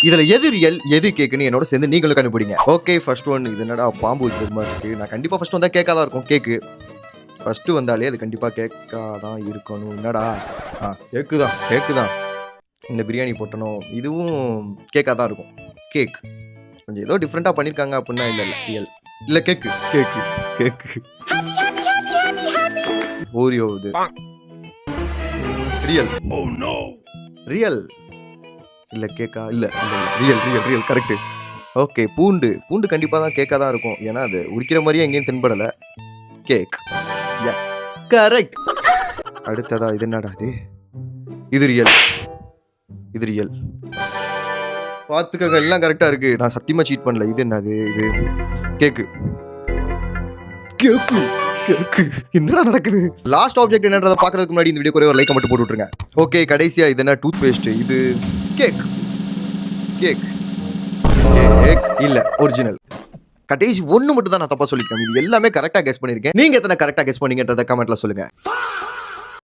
இதுல எது ரியல் எது கேக்குன்னு என்னோட சேர்ந்து நீங்களும் கண்டுபிடிங்க. Okay, first one. இது என்னடா பாம்பு வைக்கிறது மாதிரி இருக்கு. நான் கண்டிப்பா ஃபர்ஸ்ட் வந்தா கேக்கா தான் இருக்கும். கேக்கு ஃபர்ஸ்ட் வந்தாலே அது கண்டிப்பா கேக்கா தான் இருக்கணும். என்னடா கேக்கு தான். இந்த பிரியாணி பொட்டணும் இதுவும் கேக்கா தான் இருக்கும். கேக் கொஞ்சம் ஏதோ டிஃப்ரெண்டா பண்ணிருக்காங்க அப்படின்னா இல்ல ரியல் இல்ல கேக்கு ஓரியோ இது ரியல் ரியல் இல்ல கேக்கா இல்ல ரியல் கரெக்ட். ஓகே, பூண்டு கண்டிப்பா தான் கேக்கா தான் இருக்கும். ஏன்னா அது உரிக்கிற மாதிரியே எங்கேயும் தென்படல. Cake yes correct. அடுத்ததா இது என்னடா இது ரியல் பாத்துக்கங்க, எல்லாம் கரெக்டா இருக்கு. நான் சத்தியமா சீட் பண்ணல. இது என்னது? இது கேக்கு என்னடா நடக்குது? லாஸ்ட் ஆப்ஜெக்ட் என்னன்றத பாக்குறதுக்கு முன்னாடி இந்த வீடியோக்கு ஒரு லைக் மட்டும் போட்டு விட்டுருங்க. ஓகே, கடைசியா இது என்ன? Tooth paste. இது கேக் இல்ல ஒரிஜினல். கடைசி ஒண்ணு மட்டும் தான் நான் தப்பா சொல்லிருக்கேன். இது எல்லாமே கரெக்டா கெஸ் பண்ணிருக்கேன். நீங்க எத்தனை கரெக்டா கெஸ் பண்ணீங்கன்றத கமெண்ட்ல சொல்லுங்க.